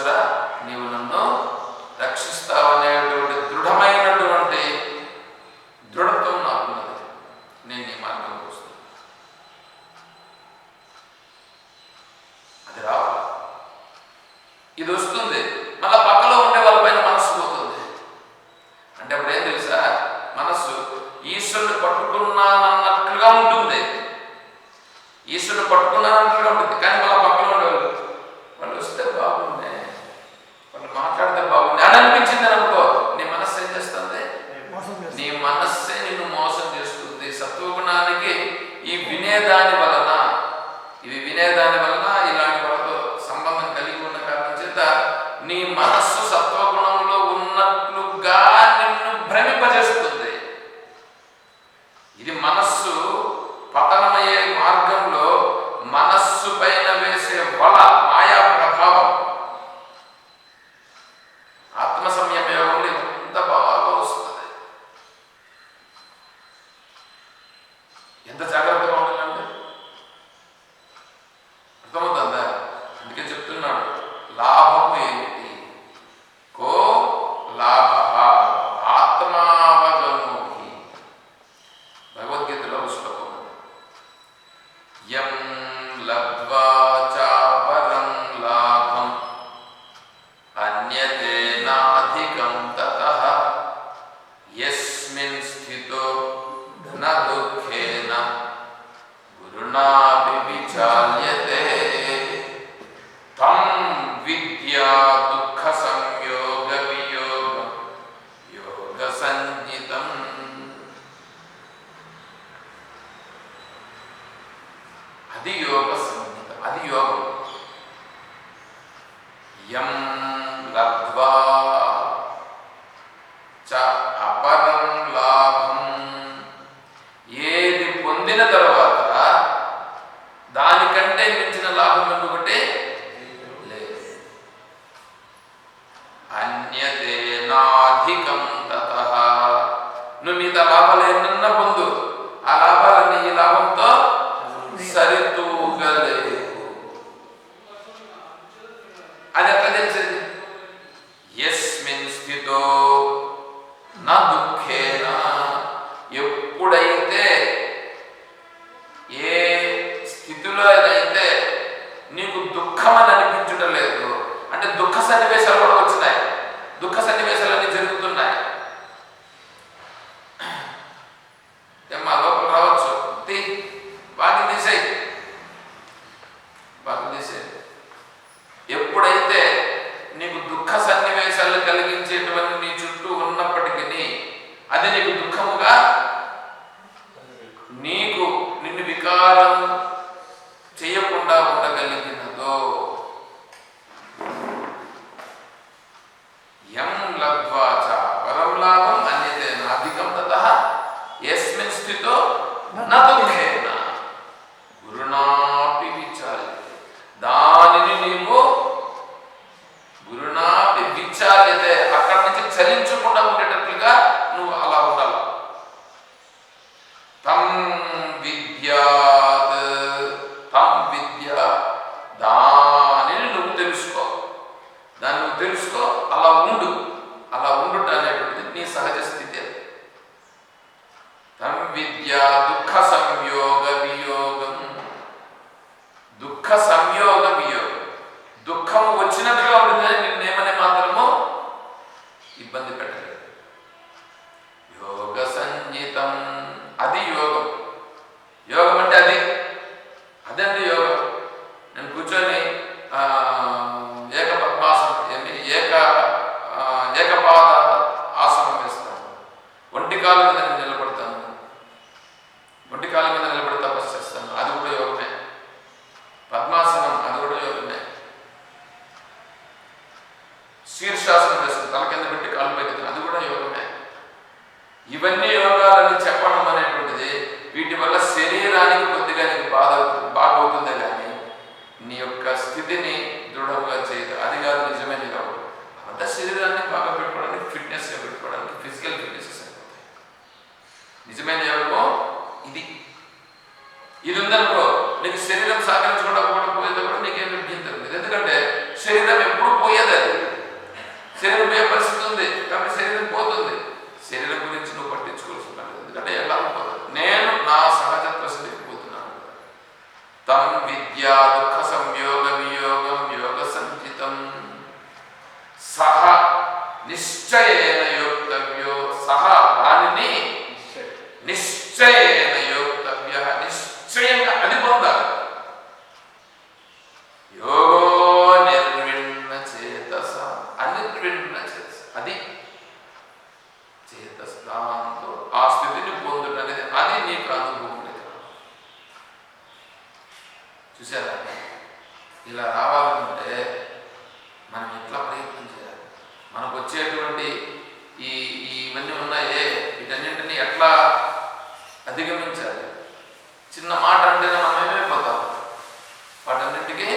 ఈశ్వర నీవు నన్ను రక్షిస్తావనేటువంటి దృఢమైనటువంటి దృఢత్వం నాకున్నది. నేను నీ మార్గంలో వస్తాను. అది రావాలి. ఇది వస్తుంది, మళ్ళా పక్కలో ఉండే వాళ్ళ పైన మనస్సు పోతుంది. అంటే అప్పుడు ఏం తెలుసా, మనస్సు ఈశ్వరుని పట్టుకున్నానన్నట్లుగా ఉంటుంది. ఈశ్వరుని పట్టుకున్నానన్నట్లుగా ఉంటుంది. కానీ మళ్ళీ పక్కలో ఉండేవాళ్ళు వాళ్ళు వస్తే బాగుండే, వాళ్ళు మాట్లాడితే బాగుండే అని అనిపించింది అనుకో, నీ మనస్సు ఏం చేస్తుంది? నీ మనస్సే నిన్ను మోసం చేస్తుంది. సత్వగుణానికి ఈ వినేదాని వలన, ఇలాంటి వాళ్ళతో సంబంధం కలిగి ఉన్న కారణం చేత నీ మనస్సు సత్వగుణంలో ఉన్నట్లుగా నిన్ను భ్రమింపజేస్తుంది. ఇది మనస్సు పతనమయ్యే మార్గంలో మనస్సు పైన వేసే వల, మాయా ప్రభావం. ఆత్మ సంయమ యోగంలో ఎంత బాగా వస్తుంది. ఎంత జాగ్రత్తగా ఉండాలంటే అర్థమవుతుందా? అందుకే చెప్తున్నాడు, లాభము ఏమిటి? కో లాభ ఆత్మావగమోహి. భగవద్గీతలో శ్లోకం, యం లబ్ధ్వా చాపరం లాభం అన్యతేనాధికం తతః యస్మిన్ స్థితో న దుఃఖేన గురుణాపి విచాల్యతే తం విద్యా దుఃఖ సంయోగ వియోగం యోగ సంజ్ఞితం. అది యోగ సంజ్ఞితం, అది యోగం. యం లబ్ధ్వా చ అపరం లాభం, ఏది పొందిన తర్వాత దానికంటే మించిన లాభం ఇంకొకటి లేదు. అన్యతేనాధికం తతః, నువ్వు మిగతా లాభాలు ఎన్నన్నా పొందు, ఆ లాభాలన్నీ ఈ లాభంతో సరితూగలేవు. అది ఎట్లా తెలిసింది? యస్మిన్ స్థితో నా దుఃఖేన, ఎప్పుడైతే ఏ స్థితిలో అయితే నీకు దుఃఖం అని అనిపించడం లేదు, అంటే దుఃఖ సన్నివేశాలు కూడా వచ్చినాయి, దుఃఖ సన్నివేశాలన్నీ జరుగుతున్నాయి. ఏమ్మా లోపల రావచ్చు, బాగా తీసేయి. ఎప్పుడైతే నీకు దుఃఖ సన్నివేశాలు కలిగించేటువంటి నీ చుట్టూ ఉన్నప్పటికీ అది నీకు దుఃఖముగా నిన్ను వికారం చేయకుండా ఉండగలిగినదో, యం లబ్ధ్వా చ పరం లాభం అన్యతేన అధికం తతః యస్మిన్ స్థితో న దుఃఖేన గురుణాపి విచాల్యతే, దానిని నీవు గురుణాపి విచాల్యతే, అక్కడి నుంచి చలించకుండా ఉండేటట్లుగా నువ్వు అలా ఉండాలి. తం విద్యాత్, దానిని నువ్వు తెలుసుకో, అలా ఉండు. అలా ఉండుట అనేటువంటిది నీ సహజ స్థితి. తం విద్యా దుఃఖ సంయోగ వియోగం, దుఃఖ సంయోగ వియోగం, దుఃఖం వచ్చినట్టుగా ఉంటుంది, నిన్నేమనే మాత్రము ఇబ్బంది పెట్టలేదు. యోగ సంజ్ఞితం, అది యోగం. యోగం అంటే అదండి యోగం. నేను కూర్చొని ఏక పద్మాసనం, ఏకపాద ఆసనం వేస్తాను, ఒంటి కాలు మీద నేను నిలబడతాను, ఒంటి కాలు మీద నిలబడి తపస్సు చేస్తాను, అది కూడా యోగమే. పద్మాసనం, అది కూడా యోగమే. శీర్షాసనం వేస్తాను, తల కింద పెట్టి కాలు పైకి, అది కూడా యోగమే. ఇవన్నీ యోగాలని చెప్పడం అనేటువంటిది, వీటి వల్ల శరీరానికి కొద్దిగా నీకు బాగవుతుందే కానీ నీ యొక్క స్థితిని దృఢంగా చేయదు. అది కాదు నిజమైన యోగం. అంత శరీరాన్ని బాగా పెట్టుకోవడానికి, ఫిట్నెస్గా పెట్టుకోవడానికి ఫిజికల్ ఫిట్నెస్ సరిపోతాయి. నిజమైన యోగము ఇది ఉందనుకో, నీకు శరీరం సహకరించుకోవడం పోయేది కూడా నీకేం ఇబ్బంది లేదు. ఎందుకంటే శరీరం ఎప్పుడు పోయేదే, అధిగమించాలి. చిన్న మాట అంటేనే మనం ఏమైపోతాం, వాటన్నింటికీ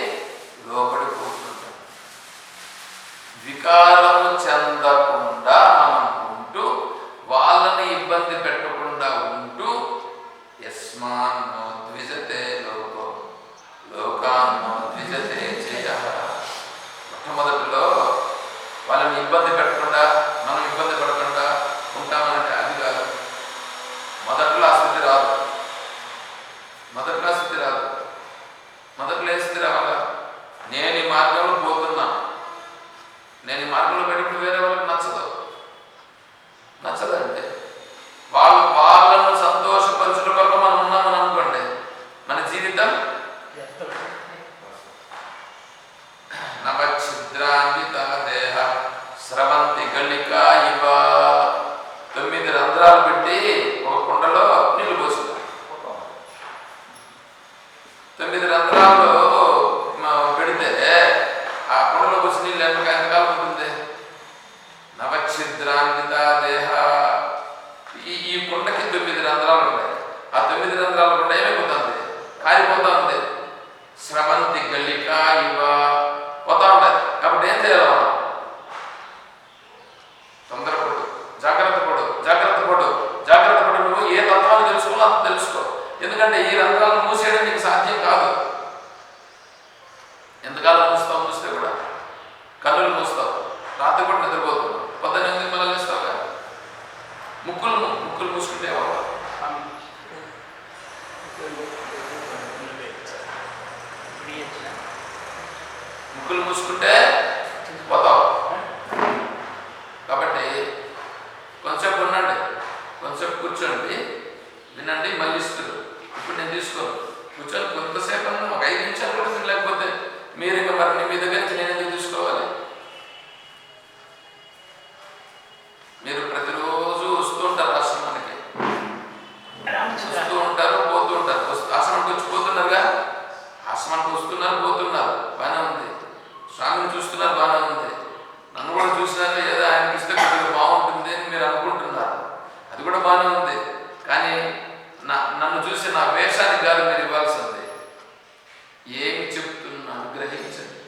లోబడిపోతుంటాం. వికారము చెందకుండా మనం ఉంటూ, వాళ్ళని ఇబ్బంది పెట్టకుండా ఉంటూ, యస్మాన్నో ద్విజతే లోకో లోకాన్నో ద్విజతే జయ. మొట్టమొదటిలో వాళ్ళని ఇబ్బంది పెట్టకుండా, మనం ఇబ్బంది పడకుండా ఉంటామంటే అది కాదు. మొదట్లో ఆ స్థితి రాదు. మొదట్లో ఏ స్థితి రావాలా? నేను ఈ మార్గంలో పోతున్నా, నేను ఈ మార్గంలో పెట్టి వేరే వాళ్ళకి నచ్చదంటే వాళ్ళను సంతోషపరచుట కొరకు మనం ఉన్నామని అనుకోండి, మన జీవితం నవఛిద్రాన్విత దేహ స్రవంతి గళికా ఇవ. 9 రంధ్రాలు పెట్టి ఒక కుండలో నీళ్లు పోసుకుంటాం. 9 రంధ్రాలు పెడితే ఆ కుండలో పోసి నీళ్ళు ఎంతకాలం ఉంటుంది? నవఛిద్రాన్విత దేహ. ఈ కుండకి 9 రంధ్రాలు ఉంటాయి. ఆ 9 రంధ్రాలు కూడా ఏమైపోతుంది? కారిపోతా ఉంది. స్రవంతి గళికా ఇవ పోతా ఉంటాయి. కాబట్టి ఏం చేయాలి? మనం తొందరపడు, జాగ్రత్త పడు. నువ్వు ఏ తత్వాన్ని తెలుసుకోవాలో అంత తెలుసుకో. ఎందుకంటే ఈ రంధ్రాలను మూసేయడం నీకు సాధ్యం కాదు. ఎంతకాలం మూస్తే కూడా కన్నులు మూస్తావు, రాత్రి కూడా నిద్రపోతావు, పొద్దున్న మళ్ళీ లేస్తావు. ముక్కులు మూసుకుంటే ముక్కులు మూసుకుంటే పోతావు. కాబట్టి కొంచెంసేపు ఉండండి, కొంచెంసేపు కూర్చోండి, వినండి, మళ్ళీ ఇస్తారు. ఇప్పుడు నేను తీసుకోను, కూర్చొని కొంతసేపు ఒక 5 నిమిషాలు కూడా లేకపోతే మీరు ఇంకా మరి మీ దగ్గర నుంచి నేను ఎందుకు తీసుకోవాలి? మీరు ప్రతిరోజు వస్తూ ఉంటారు ఆశ్రమానికి, వస్తూ ఉంటారు, పోతూ ఉంటారు. ఆశ్రమానికి వచ్చి పోతున్నారుగా, ఆశ్రమానికి వస్తున్నారు, పోతున్నారు, బాగానే ఉంది. స్వామిని చూస్తున్నారు, బాగానే ఉంది. నన్ను కూడా చూసినారు, ఏదో ఆయనకి ఇస్తే కొద్దిగా బాగుంటుంది అని మీరు అనుకుంటున్నారు, అది కూడా బాగానే ఉంది. కానీ నన్ను చూసి నా వేషానికి కాదు మీరు ఇవ్వాల్సింది. ఏమి చెప్తున్నాను గ్రహించండి.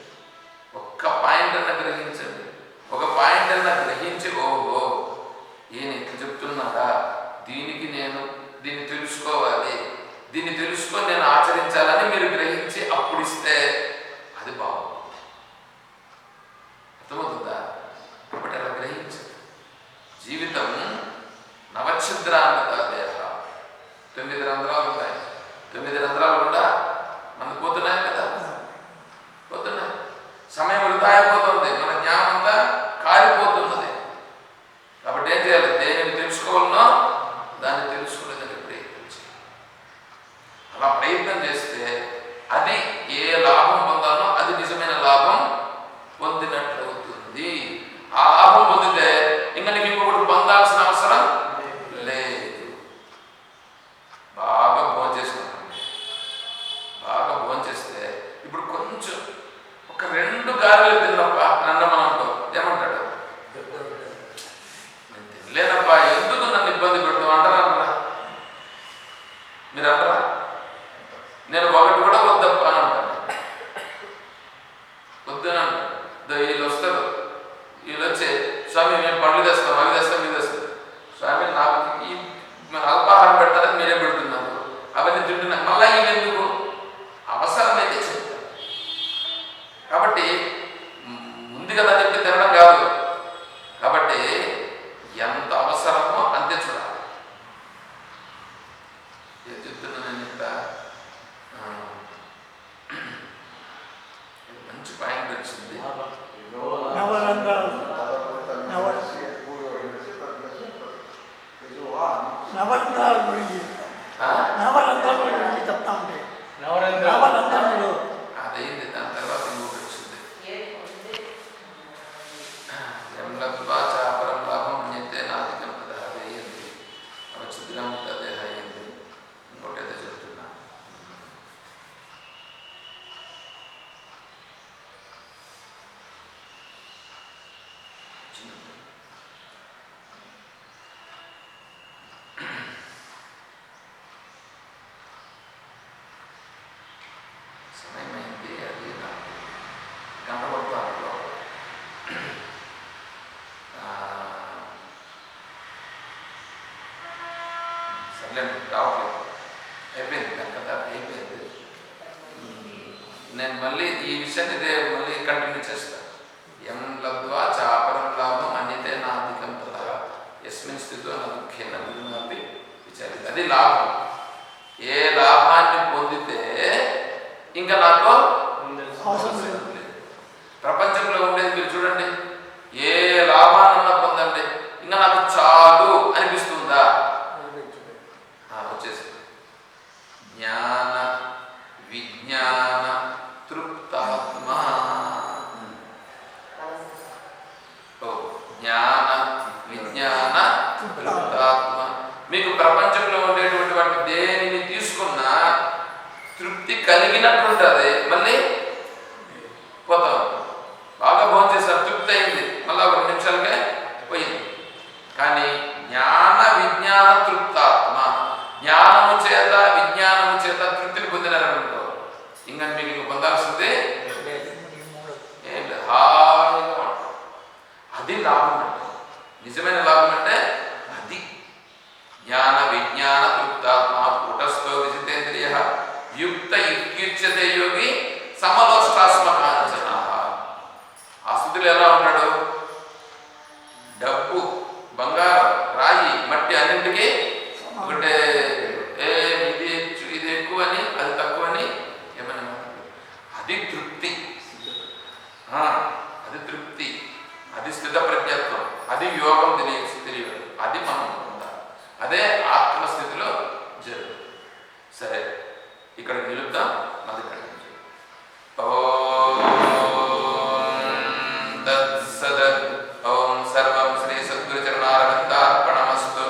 ఒక్క పాయింట్ అన్న గ్రహించండి. ఒక పాయింట్ అన్న గ్రహించి, ఓహో ఈయన ఇట్లా చెప్తున్నారా, దీన్ని తెలుసుకోవాలి, దీన్ని తెలుసుకొని నేను ఆచరించాలని మీరు గ్రహించి అప్పుడు ఇస్తే అది బాగుంది. అర్థమవుతుందా? కాబట్టి అలా గ్రహించండి. జీవితం నవఛిద్రాన్విత దేహ. 9 రంధ్రాలు ఉన్నాయి. 9 రంధ్రాలు కూడా మనకు పోతున్నాయి కదా, పోతున్నాయి. సమయం వృధా అయిపోతుంది, మన జ్ఞానం అంతా కారిపోతున్నది. కాబట్టి ఏం చేయాలి? దేనిని తెలుసుకోవాలనో దాన్ని తెలుసుకునేదానికి ప్రయత్నించాలి. అలా ప్రయత్నం చేస్తే అది ఏ లాభం పొందాలో అది నిజమైన లాభం పొందినట్లు అవుతుంది. ఆ లాభం పొందితే ఇంకా నీకు ఇంకొకటి పొందాల్సిన అవసరం లేదు. బాగా భోంచేస్తే ఇప్పుడు కొంచెం ఒక 2 గారెలు తిన్నప్ప అన్నం అనుకో, ఏమంటాడు? నేను తినలేనప్పా, ఎందుకు నన్ను ఇబ్బంది పెడతావు అంటారా? మీరు అంటారా? నేను ఒకటి కూడా వద్దప్ప అని అంటాను. వద్దని అంటాను. వీళ్ళు వస్తారు, వీళ్ళు వచ్చి స్వామి మేము పండ్లు తెస్తాం, అవి తెస్తాం, ఇది తెస్తాం. స్వామి నాకు ఈ అల్పాహారం పెడతారని మీరే పెడుతున్నారు, అవన్నీ తింటున్నా, మళ్ళీ ఇవి ఎందుకు? అవసరమైతే చెప్తాను. కాబట్టి ఉంది కదా చెప్పి తినడం కాదు. కాబట్టి ఎంత అవసరమో అంతే చూడాలి. ఏం చెప్తున్నా నేను ఇక్కడ? మంచి పాయింట్ వచ్చింది. నవరంధ్రాల గురించి చెప్తా ఉంటే నవరంధ్రములు అదైంది. దాని తర్వాత ఇంకొకటి వచ్చింది. ఎంలత్వా చాపరం లాభం నిత్తే నాధికం కదా, అది అయ్యింది. నవఛిద్రం అదే అయ్యింది. ఇంకోటి ఏదో చెప్తున్నా. అట్లే రావట్లేదు. అయిపోయింది కథ అయిపోయింది. నేను మళ్ళీ ఈ విషయాన్ని ఇదే మళ్ళీ కంటిన్యూ చేస్తాను. ఎం లబ్ధ్వా చాపరం లాభం అన్యతే నాధికం తదా యస్మిన్ స్థితో నా దుఃఖేన వినాపి విచారి. అది లాభం. ఏ లాభాన్ని పొందితే ఇంకా నాకు అవసరం లేదు. ప్రపంచంలో ఉండేది మీరు చూడండి, ఏ లాభాన్నన్నా పొందండి, ఇంకా నాకు చాలు అనిపిస్తుందా? వచ్చేసి జ్ఞాన విజ్ఞాన తృప్తాత్మ. జ్ఞాన విజ్ఞాన తృప్తాత్మ. మీకు ప్రపంచంలో ఉండేటువంటి వాటి దేనిని తీసుకున్నా తృప్తి కలిగినట్టుంటుంది, మళ్ళీ పోతా ఉంటుంది. బాగా భోజనం చేశారు, తృప్తి అయింది, మళ్ళీ ఒక 2 నిమిషాలకే పోయింది. కానీ జ్ఞాన విజ్ఞాన తృప్తాత్మ, జ్ఞానము చేత విజ్ఞానము చేత తృప్తిని పొందినారనుకో, ఇంకా మీకు పొందాల్సిందే ఏం లేదు, హాయిగా ఉంటుంది. అది లాభం అంటే, నిజమైన లాభం అంటే అది. జ్ఞాన విజ్ఞాన తృప్తాత్మ కూటస్థో విజితేంద్రియ యుక్త యుక్త్యుచ్యతే యోగి సమలోష్టాస్మకాంచన. ఆ స్థితిలో ఎలా ఉంటాడు? డబ్బు, బంగారం, రాయి, మట్టి అన్నింటికి ఒకటే, ఇది ఎక్కువ అని అది తక్కువ అని ఏమన్నా అది తృప్తి. అది తృప్తి, అది స్థిత ప్రజ్ఞత్వం, అది యోగం తెలియదు. అది మనం పొందాలి. అదే ఆత్మస్థితిలో జరుగు. సరే, ఇక్కడ నిలుద్దాం. అది ఇక్కడ తత్సదత్. ఓం సర్వం శ్రీ సద్గురు చరణారవిందార్పణమస్తు.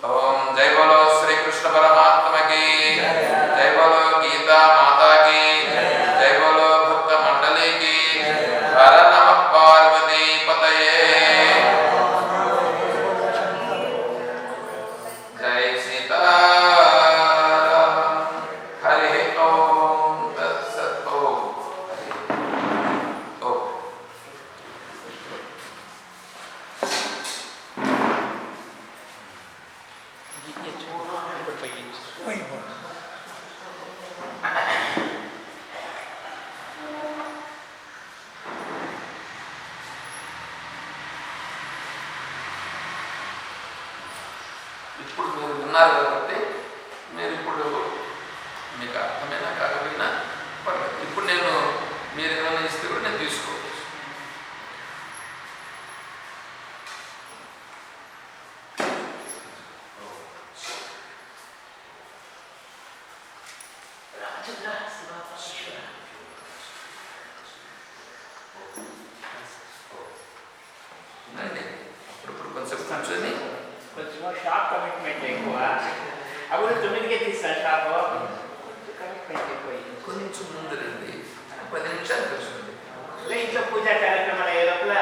ఓం జై బోలో శ్రీ కృష్ణ పరమాత్మకి, జై బోలో గీతా మాతాకి, జై బోలో భక్త మండలికి. హర నమః పార్వతీ పతయే. జై సీతా. హరి ఓం తత్సత్. ఓం ఓం ఇప్పుడు మీరు ఉన్నారు కాబట్టి మీరు ఇప్పుడు మీకు అర్థమైనా కాకపోయినా పర్లేదు. ఇప్పుడు నేను మీరు ఏమైనా ఇస్తే కూడా నేను తీసుకోవచ్చు. ఇప్పుడు కొంచెం కూర్చొని కొంచెం షాప్ కమిట్మెంట్ ఎక్కువ. అప్పుడు 9కే తీస్తాను షాప్. కమిట్మెంట్ ఎక్కువ. కొంచెం ముందు రండి, 10 నిమిషాలు కూర్చోండి. ఇంట్లో పూజా కార్యక్రమాలు అయ్యే లోపల